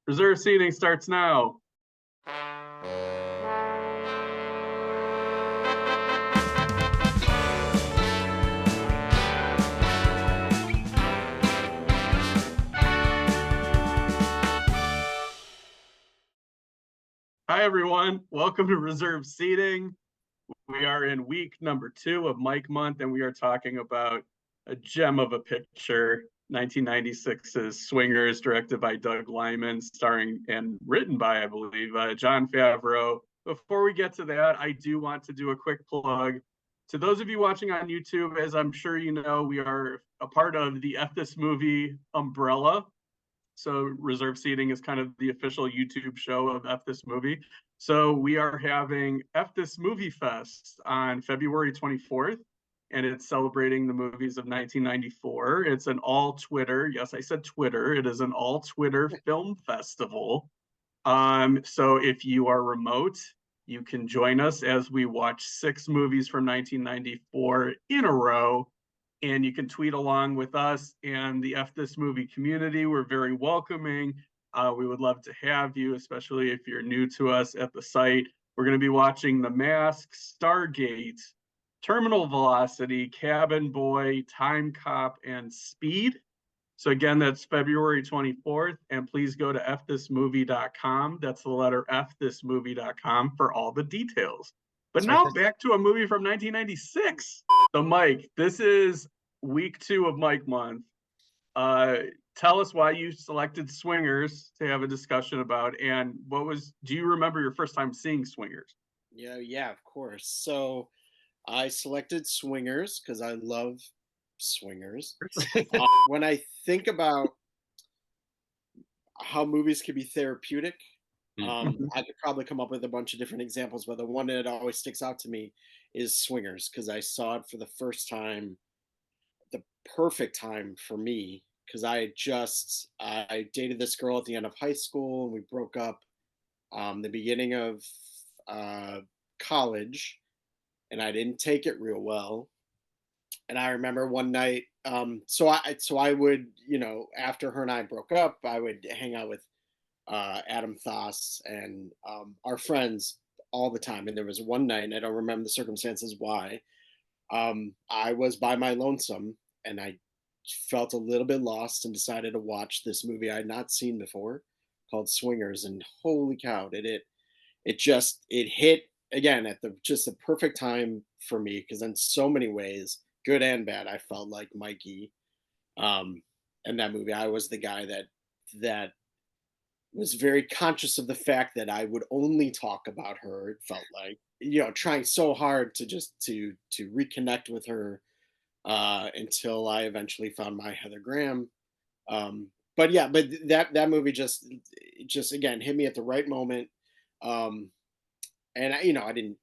Reserve seating starts now. Hi, everyone. Welcome to Reserve Seating. We are in week number 2 of Mike Month, and we are talking about a gem of a picture, 1996's Swingers, directed by Doug Liman, starring and written by, I believe, Jon Favreau. Before we get to that, I do want to do a quick plug. To those of you watching on YouTube, as I'm sure you know, we are a part of the F This Movie umbrella. So Reserve Seating is kind of the official YouTube show of F This Movie. So we are having F This Movie Fest on February 24th, and it's celebrating the movies of 1994. It's an all Twitter, yes, I said Twitter. It is an all Twitter film festival. So if you are remote, you can join us as we watch 6 movies from 1994 in a row, and you can tweet along with us and the F This Movie community. We're very welcoming. We would love to have you, especially if you're new to us at the site. We're going to be watching The Mask, Stargate, Terminal Velocity, Cabin Boy, Time Cop, and Speed. So again, that's February 24th, and please go to fthismovie.com. That's the letter fthismovie.com for all the details. But now back to a movie from 1996. So Mike, this is week 2 of Mike Month. Tell us why you selected Swingers to have a discussion about, and do you remember your first time seeing Swingers? Yeah, of course. So I selected Swingers because I love swingers. When I think about how movies can be therapeutic, I could probably come up with a bunch of different examples, but the one that always sticks out to me is Swingers because I saw it for the first time, the perfect time for me because I dated this girl at the end of high school and we broke up the beginning of college, and I didn't take it real well. And I remember one night, so I would, after her and I broke up, I would hang out with Adam Thoss and our friends all the time. And there was one night, and I don't remember the circumstances why, I was by my lonesome, and I felt a little bit lost and decided to watch this movie I had not seen before called Swingers. And holy cow, it hit again at the perfect time for me because in so many ways, good and bad, I felt like Mikey. In that movie, I was the guy that was very conscious of the fact that I would only talk about her. It felt like, trying so hard to reconnect with her until I eventually found my Heather Graham. But that movie just again hit me at the right moment. And I didn't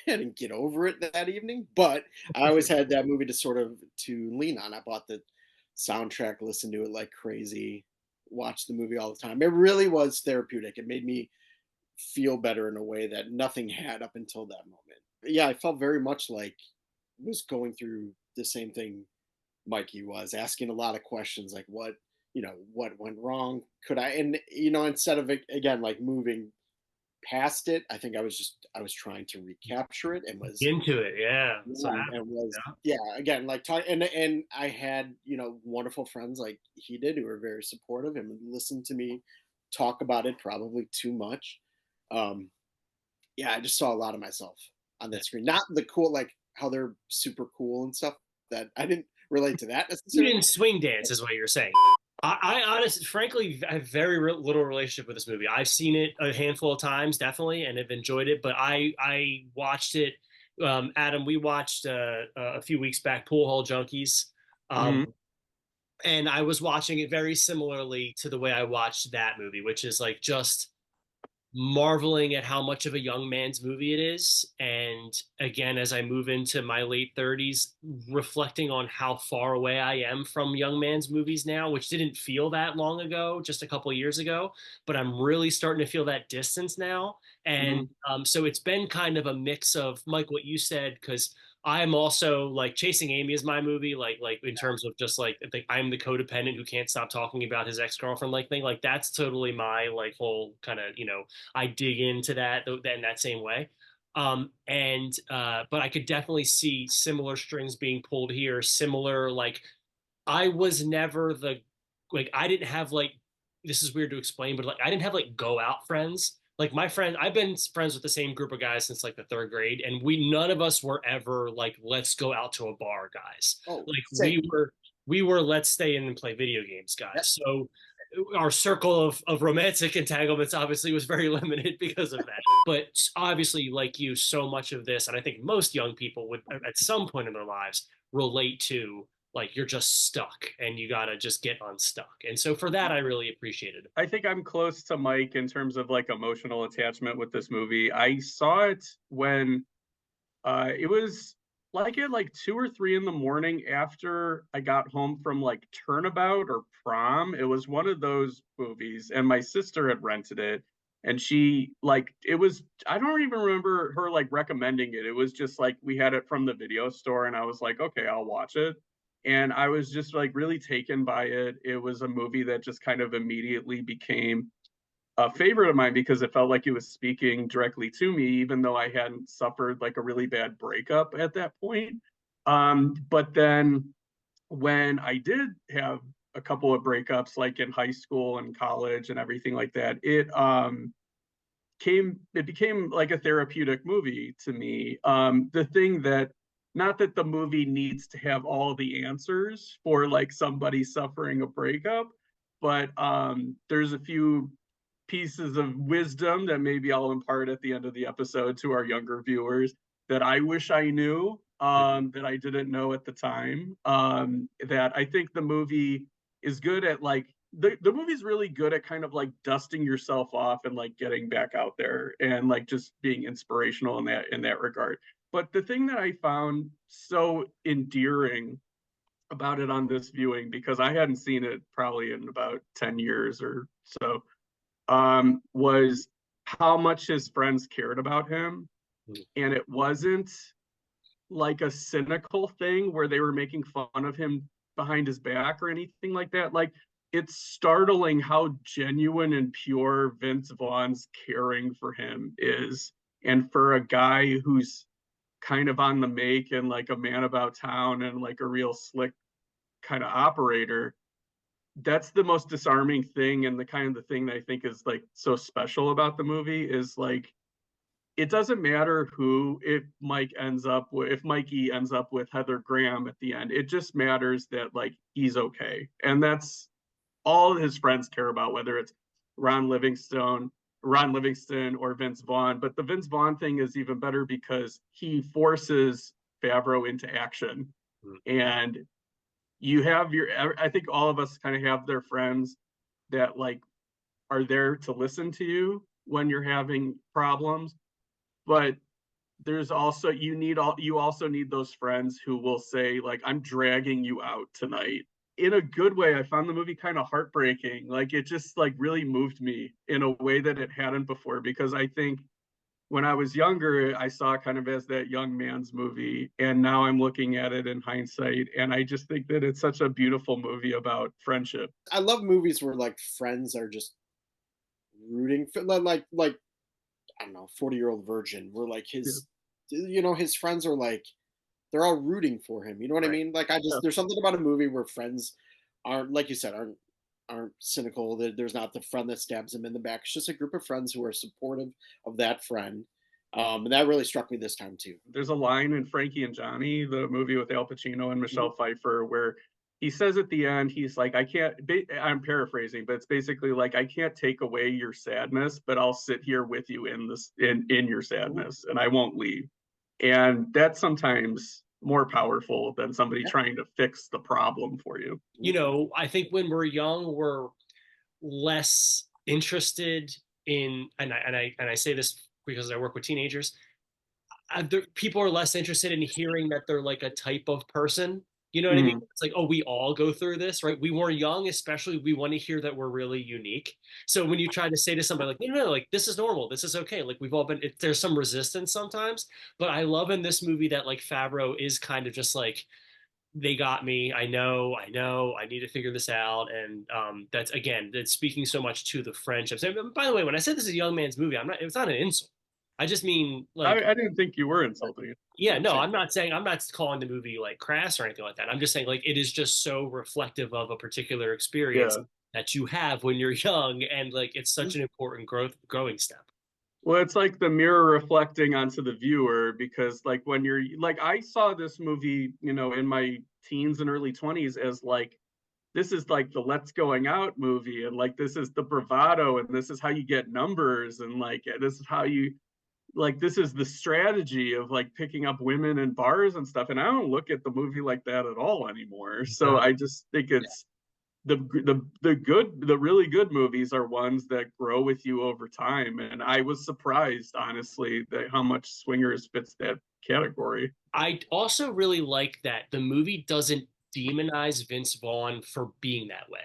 I didn't get over it that evening, but I always had that movie to lean on. I bought the soundtrack, listened to it like crazy, watched the movie all the time. It really was therapeutic. It made me feel better in a way that nothing had up until that moment. Yeah, I felt very much like I was going through the same thing Mikey was, asking a lot of questions like what went wrong? Could I and instead of it again like moving past it, I think I was trying to recapture it and was Into it, yeah. So yeah, and was yeah again like talk and I had wonderful friends like he did who were very supportive and would listen to me talk about it probably too much. Um, yeah, I just saw a lot of myself on that screen. Not the cool like how they're super cool and stuff that I didn't relate to that you necessarily. didn't swing dance, is what you're saying. I honestly, frankly, I have very little relationship with this movie. I've seen it a handful of times, definitely, and have enjoyed it. But I watched it. Adam, we watched a few weeks back, Pool Hall Junkies, and I was watching it very similarly to the way I watched that movie, which is like just marveling at how much of a young man's movie it is. And again, as I move into my late 30s, reflecting on how far away I am from young man's movies now, which didn't feel that long ago, just a couple of years ago, but I'm really starting to feel that distance now. And so it's been kind of a mix of, Mike, what you said, because I'm also like Chasing Amy is my movie, like in terms of just like I'm the codependent who can't stop talking about his ex-girlfriend like thing. Like that's totally my like whole kind of, I dig into that in that same way. And but I could definitely see similar strings being pulled here, similar like I was never the like I didn't have like this is weird to explain, but like I didn't have like go out friends. Like my friend, I've been friends with the same group of guys since like the third grade, and we none of us were ever like let's go out to a bar guys. Oh, Like same. we were let's stay in and play video games Yep. guys. So our circle of romantic entanglements obviously was very limited because of that. But obviously, like you, so much of this, and I think most young people would at some point in their lives relate to like you're just stuck and you gotta just get unstuck. And so for that, I really appreciated it. I think I'm close to Mike in terms of like emotional attachment with this movie. I saw it when it was like at like 2 or 3 in the morning after I got home from like Turnabout or Prom. It was one of those movies, and my sister had rented it. And she like it was I don't even remember her like recommending it. It was just like we had it from the video store, and I was like, okay, I'll watch it. And I was just like really taken by it. It was a movie that just kind of immediately became a favorite of mine because it felt like it was speaking directly to me, even though I hadn't suffered like a really bad breakup at that point. But then when I did have a couple of breakups, like in high school and college and everything like that, it became like a therapeutic movie to me. The thing that not that the movie needs to have all the answers for like somebody suffering a breakup, but there's a few pieces of wisdom that maybe I'll impart at the end of the episode to our younger viewers that I wish I knew, that I didn't know at the time. That I think the movie is good at like the movie's really good at kind of like dusting yourself off and like getting back out there and like just being inspirational in that regard. But the thing that I found so endearing about it on this viewing, because I hadn't seen it probably in about 10 years or so, was how much his friends cared about him. And it wasn't like a cynical thing where they were making fun of him behind his back or anything like that. Like, it's startling how genuine and pure Vince Vaughn's caring for him is. And for a guy who's kind of on the make and like a man about town and like a real slick kind of operator, that's the most disarming thing, and the kind of the thing that I think is like so special about the movie is like it doesn't matter who if Mikey ends up with Heather Graham at the end. It just matters that like he's okay. And that's all his friends care about, whether it's Ron Livingston, Ron Livingston or Vince Vaughn. But the Vince Vaughn thing is even better because he forces Favreau into action. And you have your I think all of us kind of have their friends that like are there to listen to you when you're having problems, but there's also you also need those friends who will say like I'm dragging you out tonight in a good way. I found the movie kind of heartbreaking. Like it just like really moved me in a way that it hadn't before, because I think when I was younger, I saw it kind of as that young man's movie. And now I'm looking at it in hindsight. And I just think that it's such a beautiful movie about friendship. I love movies where like friends are just rooting for like I don't know, 40-year-old virgin, where like Yeah. his friends are like they're all rooting for him. You know what I Right. mean? Like I just Yeah. there's something about a movie where friends aren't, like you said, aren't cynical. There's not the friend that stabs him in the back. It's just a group of friends who are supportive of that friend. And that really struck me this time too. There's a line in Frankie and Johnny, the movie with Al Pacino and Mhm. Michelle Pfeiffer, where he says at the end, he's like, I can't, I'm paraphrasing, but it's basically like, I can't take away your sadness, but I'll sit here with you in your sadness and I won't leave. And that's sometimes more powerful than somebody Yeah. trying to fix the problem for you. I think when we're young, we're less interested in, and I say this because I work with teenagers. People are less interested in hearing that they're like a type of person. You know what I mean? Mhm. It's like, oh, we all go through this, right? We were young, especially. We want to hear that we're really unique. So when you try to say to somebody like, no, no, no, like this is normal, this is okay. Like we've all been. There's some resistance sometimes, but I love in this movie that like Favreau is kind of just like, they got me. I know. I need to figure this out. And that's again, that's speaking so much to the friendships. And by the way, when I said this is a young man's movie, I'm not. It's not an insult. I just mean like, I didn't think you were insulting it. yeah, I'm no, saying, I'm not saying I'm not calling the movie like crass or anything like that. I'm just saying like it is just so reflective of a particular experience yeah. that you have when you're young, and like it's such an important growing step. Well, it's like the mirror reflecting onto the viewer because, like, when you're like, I saw this movie, in my teens and early 20s as like, this is like the let's going out movie, and like, this is the bravado, and this is how you get numbers, and like, this is how you like, this is the strategy of like picking up women in bars and stuff. And I don't look at the movie like that at all anymore. So No. I just think it's the really good movies are ones that grow with you over time. And I was surprised, honestly, that how much Swingers fits that category. I also really like that the movie doesn't demonize Vince Vaughn for being that way.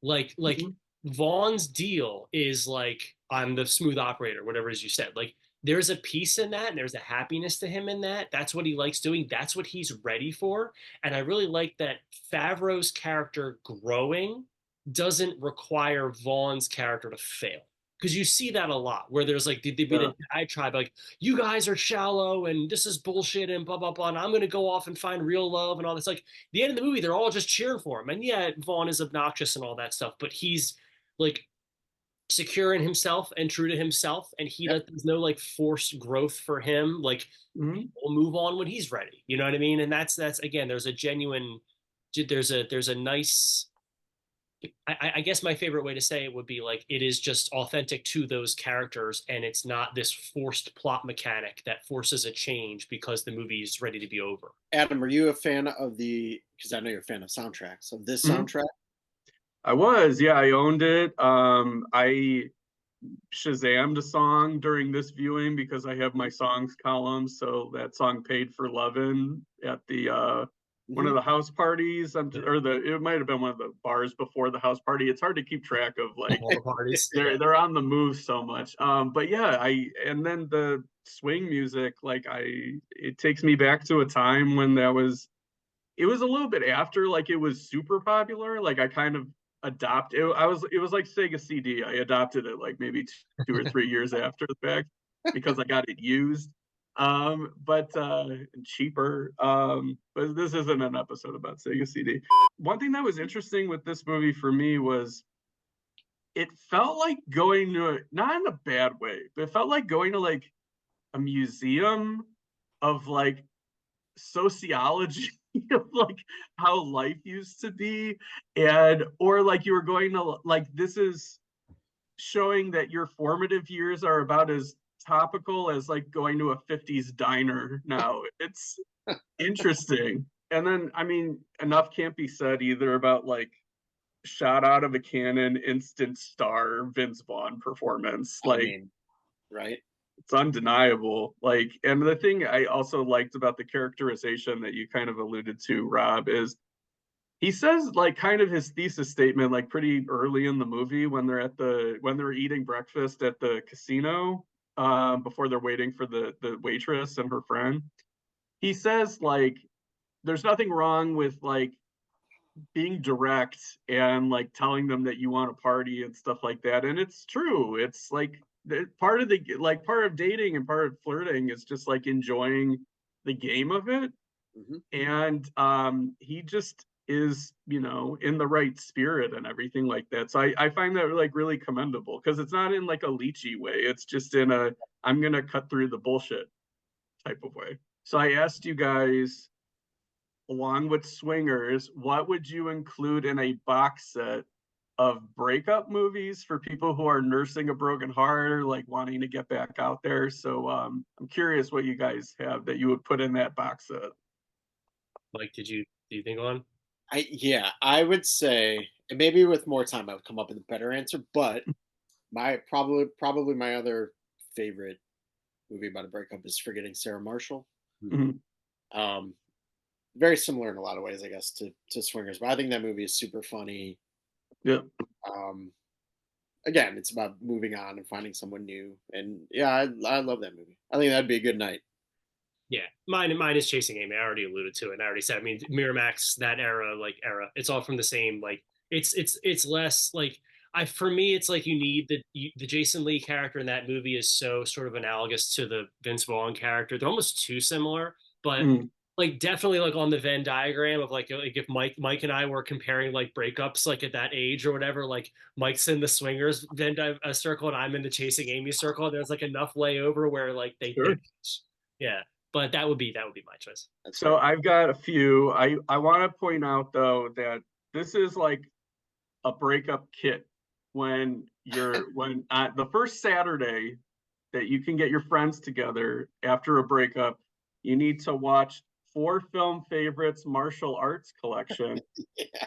Like Mhm. Vaughn's deal is like I'm the smooth operator, whatever it is you said. Like there's a peace in that, and there's a happiness to him in that. That's what he likes doing. That's what he's ready for. And I really like that Favreau's character growing doesn't require Vaughn's character to fail. Because you see that a lot, where there's like there'd be Yeah. the diatribe, like you guys are shallow and this is bullshit and blah blah blah. And I'm gonna go off and find real love and all this. Like the end of the movie, they're all just cheering for him. And yeah, Vaughn is obnoxious and all that stuff, but he's like secure in himself and true to himself, and Yep. there's no like forced growth for him. Like Mhm. we'll move on when he's ready. You know what I mean? And that's again, there's a genuine, there's a nice. I guess my favorite way to say it would be like it is just authentic to those characters, and it's not this forced plot mechanic that forces a change because the movie is ready to be over. Adam, are you a fan of because I know you're a fan of soundtracks, of this Mhm. soundtrack? I was, yeah, I owned it. I Shazammed a song during this viewing because I have my songs column. So that song "Paid for Lovin'" at the one of Hmm. the house parties, or it might have been one of the bars before the house party. It's hard to keep track of like All the parties. they're on the move so much. But yeah, I and then the swing music, like it takes me back to a time when it was a little bit after like it was super popular. Like I kind of adopted it. It was like Sega CD. I adopted it like maybe 2 or 3 years after the fact because I got it used. But cheaper. But this isn't an episode about Sega CD. One thing that was interesting with this movie for me was it felt like going to not in a bad way, but it felt like going to like a museum of like sociology of like how life used to be, and or like you were going to like, this is showing that your formative years are about as topical as like going to a 50s diner now. It's interesting. And then I mean, enough can't be said either about like shot out of a cannon instant star Vince Vaughn performance. I Like mean, right? it's undeniable. Like, and the thing I also liked about the characterization that you kind of alluded to, Rob, is he says like kind of his thesis statement like pretty early in the movie when they're eating breakfast at the casino, before they're waiting for the waitress and her friend. He says like there's nothing wrong with like being direct and like telling them that you want to party and stuff like that. And it's true. It's like part of part of dating and part of flirting is just like enjoying the game of it. Hmm. And he just is, in the right spirit and everything like that. So I find that like really commendable because it's not in like a leechy way. It's just in a I'm gonna cut through the bullshit type of way. So I asked you guys, along with Swingers, what would you include in a box set of breakup movies for people who are nursing a broken heart or like wanting to get back out there? So I'm curious what you guys have that you would put in that box set. Like, do you think on? I would say, and maybe with more time, I would come up with a better answer. But my probably my other favorite movie about a breakup is Forgetting Sarah Marshall. Mhm. Um, very similar in a lot of ways, I guess, to Swingers. But I think that movie is super funny. Yeah. Um, Again, it's about moving on and finding someone new. And yeah, I love that movie. I think that'd be a good night. Yeah, mine is Chasing Amy. I already alluded to it. And I already said. I mean, Miramax, that era, like era. It's all from the same. Like it's less like I for me. It's like you need the Jason Lee character in that movie is so sort of analogous to the Vince Vaughn character. They're almost too similar, but Mm. like definitely like on the Venn diagram of like if Mike and I were comparing like breakups like at that age or whatever, like Mike's in the swingers circle and I'm in the Chasing Amy circle. There's like enough layover where like they Sure. yeah, but that would be my choice. That's So fair. I've got a few. I want to point out though that this is like a breakup kit when the first Saturday that you can get your friends together after a breakup, you need to watch Four Film Favorites Martial Arts Collection Yeah.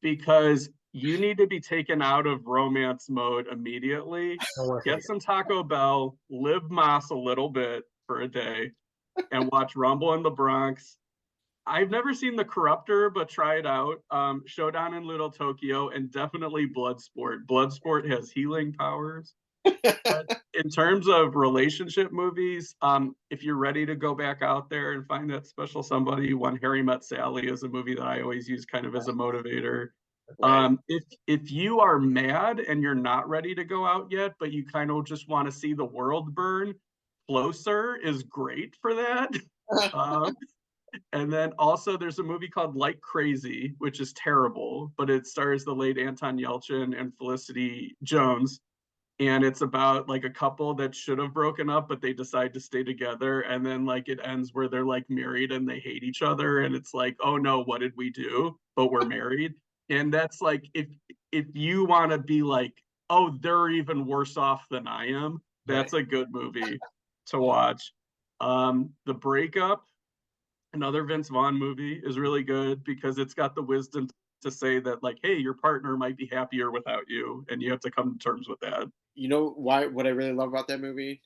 because you need to be taken out of romance mode immediately. Don't work Get some Taco Bell, live Moss a little bit for a day, and watch Rumble in the Bronx. I've never seen The Corruptor, but try it out. Showdown in Little Tokyo, and definitely Bloodsport. Bloodsport has healing powers. But in terms of relationship movies, if you're ready to go back out there and find that special somebody, When Harry Met Sally is a movie that I always use kind of as a motivator. Right. If you are mad and you're not ready to go out yet, but you kind of just want to see the world burn, Closer is great for that. Um, and then also there's a movie called Like Crazy, which is terrible, but it stars the late Anton Yelchin and Felicity Jones. And it's about like a couple that should have broken up, but they decide to stay together. And then like it ends where they're like married and they hate each other. And it's like, oh no, what did we do? But we're married. And that's like if you want to be like, oh, they're even worse off than I am, Right. that's a good movie to watch. The Breakup, another Vince Vaughn movie, is really good because it's got the wisdom to say that like, hey, your partner might be happier without you, and you have to come to terms with that. You know why? What I really love about that movie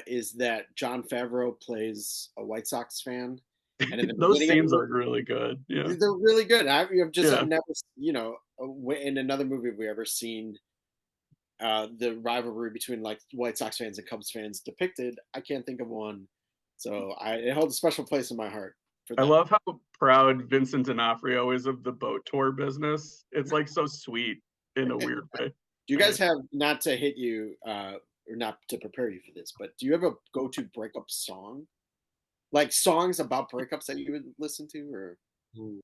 is that John Favreau plays a White Sox fan, and in the Those beginning of the scenes are movie, really good. Yeah, they're really good. I've yeah. never, in another movie have we ever seen the rivalry between like White Sox fans and Cubs fans depicted. I can't think of one, so it holds a special place in my heart for I that. love how proud Vincent D'Onofrio is of the boat tour business. It's like so sweet in a weird way. Do you Anyway. guys have, not to hit you or not to prepare you for this, but do you have a go-to breakup song? Like songs about breakups that you would listen to, or Ooh.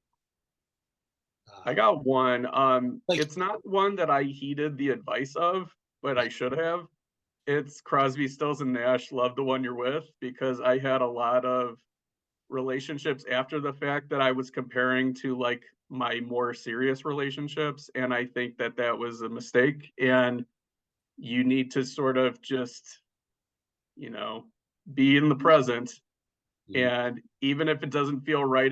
I got one. Like It's not one that I heeded the advice of, but I should have. It's Crosby, Stills, and Nash. Love the one you're with, because I had a lot of relationships after the fact that I was comparing to like my more serious relationships, and I think that that was a mistake. And you need to sort of just, you know, be in the present. And even if it doesn't feel right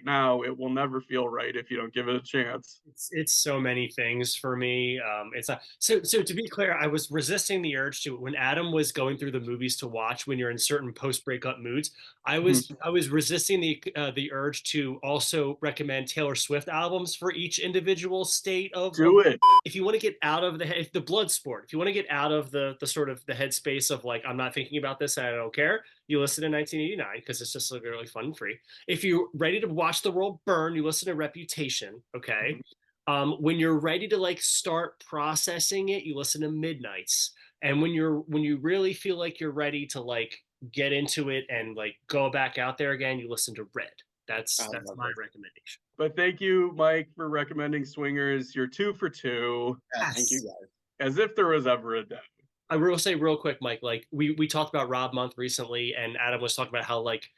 now, it will never feel right if you don't give it a chance. it's so many things for me. It's not so to be clear, I was resisting the urge to when Adam was going through the movies to watch when you're in certain post breakup moods. I was resisting the urge to also recommend Taylor Swift albums for each individual state of Do it. if you want to get out of the blood sport, if you want to get out of the sort of the headspace of like I'm not thinking about this and I don't care, you listen to 1989 because it's just like really fun and free. If you're ready to watch the world burn, you listen to Reputation. Okay. When you're ready to like start processing it, you listen to Midnights. And when you really feel like you're ready to like get into it and like go back out there again, you listen to Red. I That's love my it. recommendation. But thank you, Mike, for recommending Swingers. You're 2 for 2, Yeah, thank you Yes. guys. as if there was ever a doubt. I will say real quick, Mike, like we talked about Rob Month recently, and Adam was talking about how like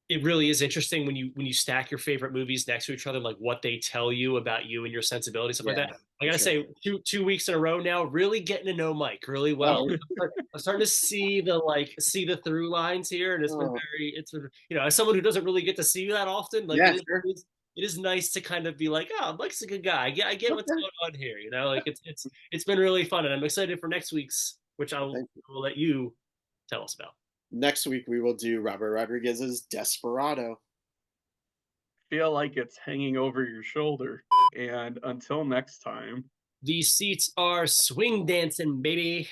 it really is interesting when you stack your favorite movies next to each other, like what they tell you about you and your sensibility, stuff like Yeah, that. I for gotta sure. say, two weeks in a row now, really getting to know Mike really well. Oh, I'm starting to see the through lines here, and it's been oh, very it's been as someone who doesn't really get to see you that often, like yeah, sure. it is nice to kind of be like, oh, Mike's a good guy. I get what's Okay. going on here, like it's been really fun, and I'm excited for next week's, which Thank you. will let you tell us about. Next week we will do Robert Rodriguez's Desperado. feel like it's hanging over your shoulder. And until next time, These seats are swing dancing, baby.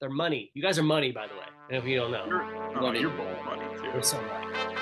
They're money. You guys are money, by the way. If you don't know, you're both money too. we're so money.